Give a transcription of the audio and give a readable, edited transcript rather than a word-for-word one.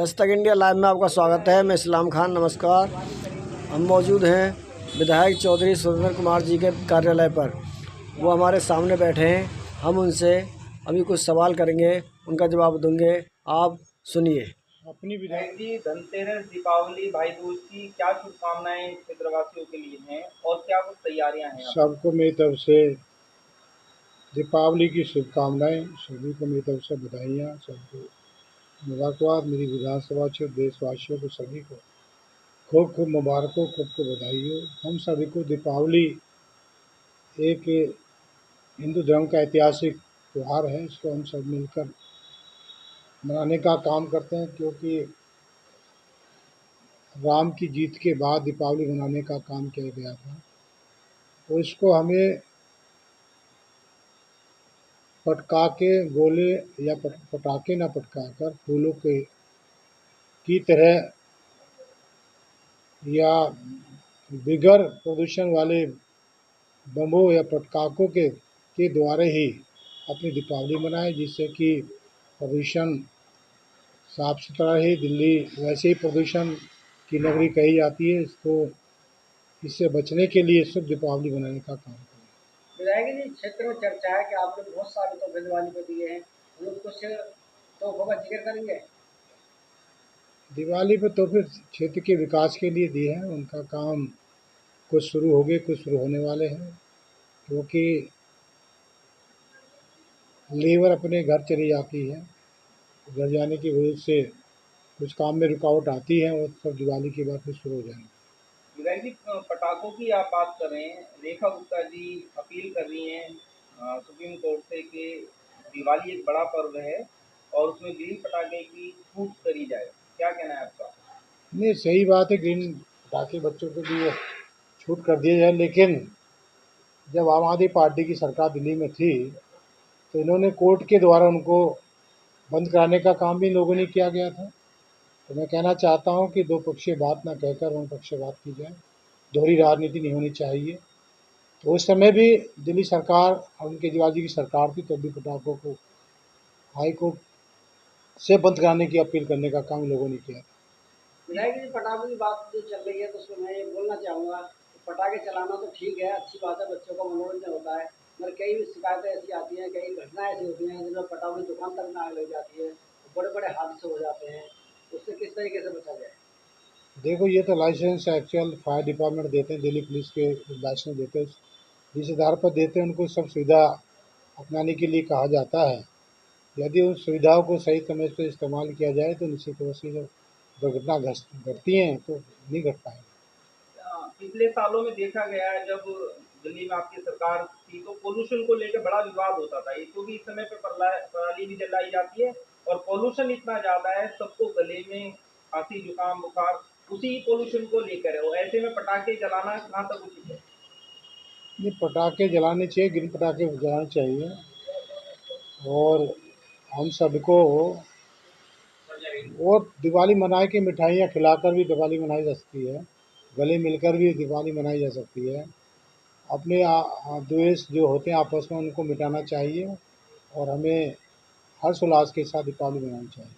Dastak India live में आपका स्वागत है। मैं इस्लाम खान, नमस्कार। हम मौजूद हैं विधायक चौधरी सुरेंद्र कुमार जी के कार्यालय पर। वो हमारे सामने बैठे हैं। हम उनसे अभी कुछ सवाल करेंगे, उनका जवाब देंगे। आप सुनिए। अपनी विधायक जी, धनतेरस, दीपावली, भाई दूज की क्या शुभकामनाएं क्षेत्रवासियों के लिए हैं और क्या कुछ तैयारियां हैं? सबको मेरी तरफ से दीपावली की शुभकामनाएं, सभी को मेरी तरफ से बधाइयाँ, सबको मुबारकबाद। मेरी विधानसभा क्षेत्र देशवासियों को सभी को खूब खूब मुबारकों, खूब खूब बधाई हो। हम सभी को दीपावली एक हिंदू धर्म का ऐतिहासिक त्यौहार है। इसको हम सब मिलकर मनाने का काम करते हैं, क्योंकि राम की जीत के बाद दीपावली मनाने का काम किया गया था। तो इसको हमें पटकाके, गोले या पटाखे न पटकाकर फूलों के की तरह या बिगर प्रदूषण वाले बमों या पटाखों के द्वारा ही अपनी दीपावली मनाएं, जिससे कि प्रदूषण साफ सुथरा रहे। दिल्ली वैसे ही प्रदूषण की नगरी कही जाती है। इससे बचने के लिए शुभ दीपावली मनाने का काम करें। विधायक जी, क्षेत्र में चर्चा है कि आपने बहुत सारे तोहफे दिवाली पे दिए हैं। हम लोग कुछ तोहफों का जिक्र करेंगे। दिवाली पर तो फिर क्षेत्र के विकास के लिए दिए हैं। उनका काम कुछ शुरू हो गए, कुछ शुरू होने वाले हैं, क्योंकि लेबर अपने घर चली जाती है। घर जाने की वजह से कुछ काम में रुकावट आती है, और सब दिवाली के बाद फिर शुरू हो जाएंगे। विधायक जी, पटाखों की आप बात कर रहे हैं। रेखा गुप्ता जी अपील कर रही हैं सुप्रीम कोर्ट से कि दिवाली एक बड़ा पर्व है और उसमें ग्रीन पटाखे की छूट करी जाए। क्या कहना है आपका? नहीं, सही बात है, ग्रीन पटाखे बच्चों के लिए छूट कर दिया जाए, लेकिन जब आम आदमी पार्टी की सरकार दिल्ली में थी, तो इन्होंने कोर्ट के द्वारा उनको बंद कराने का काम भी इन लोगों ने किया गया था। तो मैं कहना चाहता हूँ कि दो पक्षीय बात ना कहकर वन पक्षीय बात की जाए। दोहरी राजनीति नहीं होनी चाहिए। तो उस समय भी दिल्ली सरकार, अरविंद केजरीवाल जी की सरकार थी, तब भी पटाखों को हाई कोर्ट से बंद कराने की अपील करने का काम लोगों ने किया। विधायक जी, पटाखों की बात जो चल रही है तो उसमें मैं ये बोलना चाहूँगा कि पटाखे चलाना तो ठीक है, अच्छी बात है, बच्चों का मनोरंजन होता है। मगर कई शिकायतें ऐसी आती हैं, कई घटनाएं ऐसी होती हैं जिनमें पटाखों की दुकान तक में आग लग जाती है, बड़े बड़े हादसे हो जाते हैं। उससे किस तरीके से बचा जाए? देखो, ये तो लाइसेंस एक्चुअल फायर डिपार्टमेंट देते हैं, दिल्ली पुलिस के लाइसेंस देते हैं। जिस आधार पर देते हैं उनको सब सुविधा अपनाने के लिए कहा जाता है। यदि उन सुविधाओं को सही समय से इस्तेमाल किया जाए तो निश्चित रूप से जब दुर्घटना घटती हैं तो नहीं घट पाएंगी। पिछले सालों में देखा गया है, जब दिल्ली में आपकी सरकार थी तो पोल्यूशन को लेकर बड़ा विवाद होता था। एक तो भी इस समय पे पराली भी जलाई जाती है और पोल्यूशन इतना ज्यादा है, सबको गले में खांसी जुकाम बुखार उसी पोल्यूशन को लेकर है। और ऐसे में पटाखे जलाना कहाँ तक उचित है? ये पटाखे जलाने चाहिए, ग्रीन पटाखे जलाने चाहिए। और हम सबको और दिवाली मनाए के मिठाइयाँ खिलाकर भी दिवाली मनाई जा सकती है। गले मिलकर भी दिवाली मनाई जा सकती है। अपने द्वेष जो होते हैं आपस में, उनको मिटाना चाहिए और हमें हर्ष उल्लास के साथ दीपावली मनानी चाहिए।